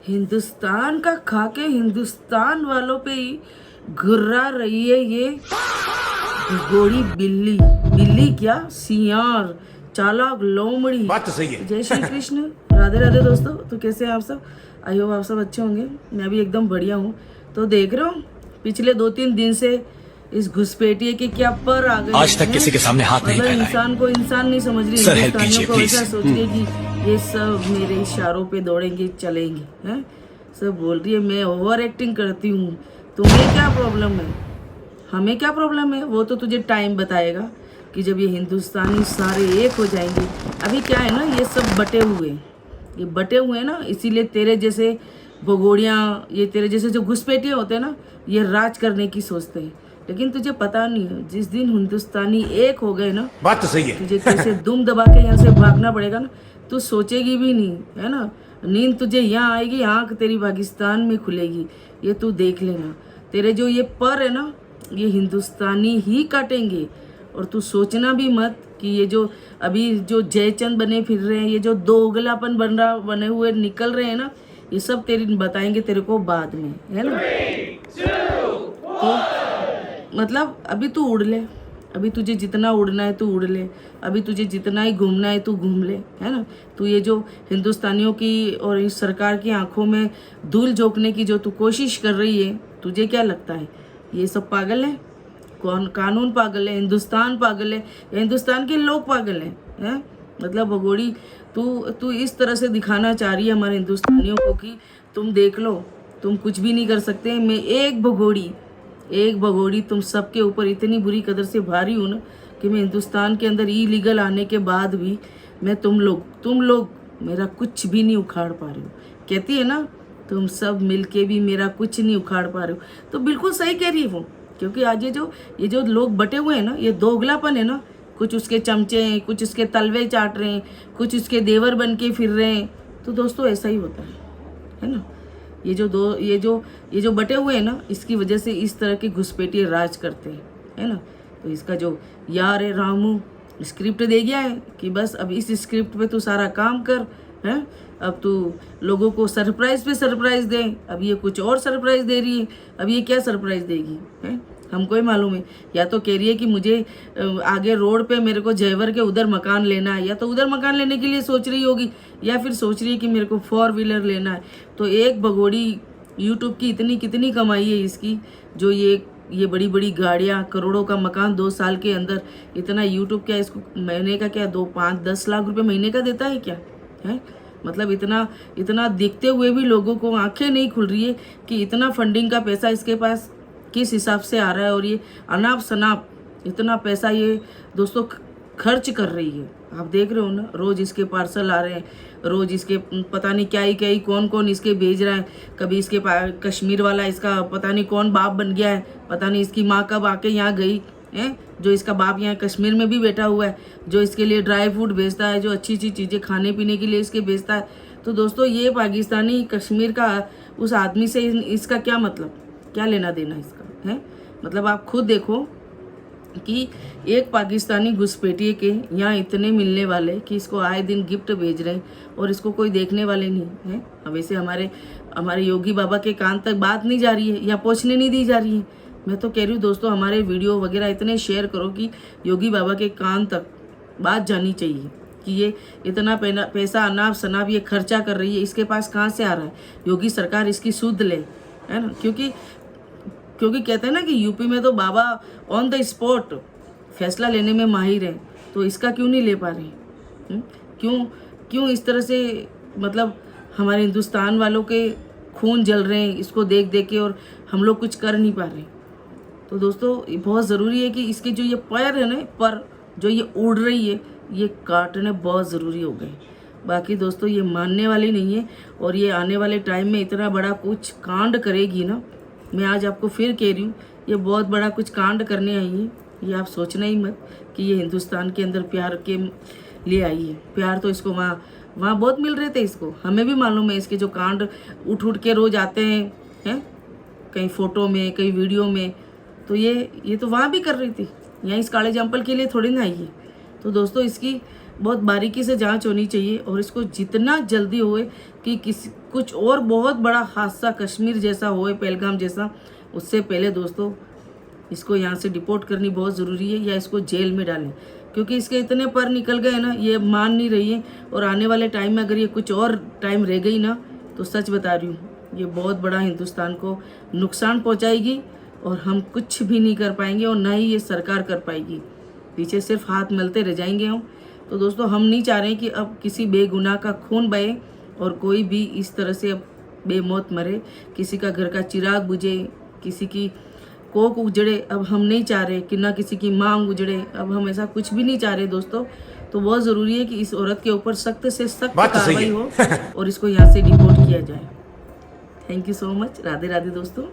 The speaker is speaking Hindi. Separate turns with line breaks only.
हिंदुस्तान का खा के हिंदुस्तान वालों पे ही घुर्रा रही है ये घोड़ी बिल्ली। बिल्ली क्या, सियार, चालाक, लोमड़ी।
बात तो सही है।
जय श्री कृष्ण, राधे राधे दोस्तों। तो कैसे हैं आप सब? आई होप आप सब अच्छे होंगे। मैं भी एकदम बढ़िया हूँ। तो देख रहे हो पिछले 2-3 दिन से इस घुसपैठिए के क्या पर आ गए।
आज तक किसी के सामने हाथ नहीं
मतलब
फैलाए।
इंसान को इंसान नहीं समझ रही,
सर, हेल्प
हिंदुस्तानियों
कीजिए,
को
प्लीज।
ऐसा सोच रही है कि ये सब मेरे इशारों पे दौड़ेंगे चलेंगे हैं। सब बोल रही है मैं ओवर एक्टिंग करती हूँ। तुम्हें क्या प्रॉब्लम है? हमें क्या प्रॉब्लम है? वो तो तुझे टाइम बताएगा कि जब ये हिंदुस्तानी सारे एक हो जाएंगे। अभी क्या है ना, ये सब बटे हुए हैं। ये बटे हुए हैं ना, इसीलिए तेरे जैसे भगोड़ियाँ, ये तेरे जैसे जो घुसपैठिए होते हैं ना, ये राज करने की सोचते हैं। लेकिन तुझे पता नहीं है, जिस दिन हिंदुस्तानी एक हो गए ना,
बात तो सही है।
तुझे कैसे दुम दबा के यहाँ से भागना पड़ेगा ना। तू सोचेगी भी नहीं, है ना। नींद तुझे यहाँ आएगी, आँख तेरी पाकिस्तान में खुलेगी। ये तू देख लेना। तेरे जो ये पर है ना, ये हिंदुस्तानी ही काटेंगे। और तू सोचना भी मत कि ये जो अभी जो जयचंद बने फिर रहे हैं, ये जो दोगलापन बने हुए निकल रहे हैं ना, ये सब तेरी बताएंगे तेरे को बाद में, है ना। तो मतलब अभी तू उड़ ले, अभी तुझे जितना उड़ना है तू उड़ ले, अभी तुझे जितना ही घूमना है तू घूम ले, है ना। तू ये जो हिंदुस्तानियों की और इस सरकार की आंखों में धूल झोंकने की जो तू कोशिश कर रही है, तुझे क्या लगता है ये सब पागल है? कौन? कानून पागल है, हिंदुस्तान पागल है, हिंदुस्तान के लोग पागल हैं? मतलब भगोड़ी, तू इस तरह से दिखाना चाह रही है हमारे हिंदुस्तानियों को कि तुम देख लो, तुम कुछ भी नहीं कर सकते। मैं एक भगोड़ी तुम सबके ऊपर इतनी बुरी कदर से भारी हूँ ना कि मैं हिंदुस्तान के अंदर इलीगल आने के बाद भी मैं तुम लोग मेरा कुछ भी नहीं उखाड़ पा रहे हो। कहती है ना, तुम सब मिलके भी मेरा कुछ नहीं उखाड़ पा रहे हो। तो बिल्कुल सही कह रही है वो, क्योंकि आज ये जो लोग बटे हुए हैं ना, ये दोगलापन है ना। कुछ उसके चमचे हैं, कुछ उसके तलवे चाट रहे हैं, कुछ उसके देवर बन के फिर रहे हैं। तो दोस्तों ऐसा ही होता है ना। ये जो बटे हुए हैं ना, इसकी वजह से इस तरह के घुसपैठिए राज करते हैं, है ना। तो इसका जो यार है रामू स्क्रिप्ट दे गया है कि बस अब इस स्क्रिप्ट पे तू सारा काम कर, है। अब तू लोगों को सरप्राइज पे सरप्राइज दे। अब ये कुछ और सरप्राइज दे रही है। अब ये क्या सरप्राइज देगी, है हमको ही मालूम है। या तो कह रही है कि मुझे आगे रोड पे मेरे को जयवर के उधर मकान लेना है, या तो उधर मकान लेने के लिए सोच रही होगी, या फिर सोच रही है कि मेरे को 4 व्हीलर लेना है। तो एक भगोड़ी यूट्यूब की इतनी कितनी कमाई है इसकी, जो ये बड़ी बड़ी गाड़ियाँ, करोड़ों का मकान 2 साल के अंदर। इतना यूट्यूब क्या इसको महीने का क्या 2-5-10 लाख रुपए महीने का देता है क्या, है। मतलब इतना दिखते हुए भी लोगों को आंखें नहीं खुल रही है कि इतना फंडिंग का पैसा इसके पास किस हिसाब से आ रहा है। और ये अनाप शनाप इतना पैसा ये दोस्तों खर्च कर रही है। आप देख रहे हो ना, रोज इसके पार्सल आ रहे हैं, रोज इसके पता नहीं क्या ही कौन कौन इसके भेज रहा है। कभी इसके कश्मीर वाला इसका पता नहीं कौन बाप बन गया है, पता नहीं इसकी माँ कब आके यहाँ गई है। जो इसका बाप यहाँ कश्मीर में भी बैठा हुआ है, जो इसके लिए ड्राई फ्रूट भेजता है, जो अच्छी चीज़ें खाने पीने के लिए इसके भेजता है। तो दोस्तों ये पाकिस्तानी कश्मीर का उस आदमी से इसका क्या मतलब, क्या लेना देना इसका, है। मतलब आप खुद देखो कि एक पाकिस्तानी घुसपैठिए के यहाँ इतने मिलने वाले कि इसको आए दिन गिफ्ट भेज रहे हैं और इसको कोई देखने वाले नहीं है। अब वैसे हमारे योगी बाबा के कान तक बात नहीं जा रही है, या पहुँचने नहीं दी जा रही है। मैं तो कह रही हूँ दोस्तों, हमारे वीडियो वगैरह इतने शेयर करो कि योगी बाबा के कान तक बात जानी चाहिए कि ये इतना पैसा अनाप शनाप ये खर्चा कर रही है, इसके पास कहाँ से आ रहा है। योगी सरकार इसकी सुध ले, है ना। क्योंकि कहते हैं ना कि यूपी में तो बाबा ऑन द स्पॉट फैसला लेने में माहिर है। तो इसका क्यों नहीं ले पा रहे? क्यों इस तरह से, मतलब हमारे हिंदुस्तान वालों के खून जल रहे हैं इसको देख देख के, और हम लोग कुछ कर नहीं पा रहे। तो दोस्तों बहुत ज़रूरी है कि इसके जो ये पैर है ना, पर जो ये उड़ रही है, ये काटने बहुत ज़रूरी हो गए। बाकी दोस्तों ये मानने वाली नहीं है, और ये आने वाले टाइम में इतना बड़ा कुछ कांड करेगी ना। मैं आज आपको फिर कह रही हूँ, ये बहुत बड़ा कुछ कांड करने आई है। ये आप सोचना ही मत कि ये हिंदुस्तान के अंदर प्यार के लिए आई है। प्यार तो इसको वहाँ बहुत मिल रहे थे इसको, हमें भी मालूम है। इसके जो कांड उठ के रोज आते हैं कहीं फ़ोटो में, कहीं वीडियो में। तो ये तो वहाँ भी कर रही थी, यहाँ इस काले जंपल के लिए थोड़ी ना आई है। तो दोस्तों इसकी बहुत बारीकी से जांच होनी चाहिए, और इसको जितना जल्दी होए कि कुछ और बहुत बड़ा हादसा कश्मीर जैसा होए, पहलगाम जैसा, उससे पहले दोस्तों इसको यहाँ से डिपोर्ट करनी बहुत ज़रूरी है, या इसको जेल में डालें, क्योंकि इसके इतने पर निकल गए ना, ये मान नहीं रही है। और आने वाले टाइम में अगर ये कुछ और टाइम रह गई ना, तो सच बता रही हूँ ये बहुत बड़ा हिंदुस्तान को नुकसान पहुँचाएगी, और हम कुछ भी नहीं कर पाएंगे, और ना ही ये सरकार कर पाएगी। पीछे सिर्फ हाथ मलते रह जाएंगे हम। तो दोस्तों हम नहीं चाह रहे कि अब किसी बेगुनाह का खून बहे और कोई भी इस तरह से अब बेमौत मरे, किसी का घर का चिराग बुझे, किसी की कोख उजड़े। अब हम नहीं चाह रहे कि ना किसी की मांग उजड़े, अब हम ऐसा कुछ भी नहीं चाह रहे दोस्तों। तो बहुत ज़रूरी है कि इस औरत के ऊपर सख्त से सख्त कार्रवाई हो और इसको यहाँ से डिपोर्ट किया जाए। Thank you so much. Radhe Radhe दोस्तों।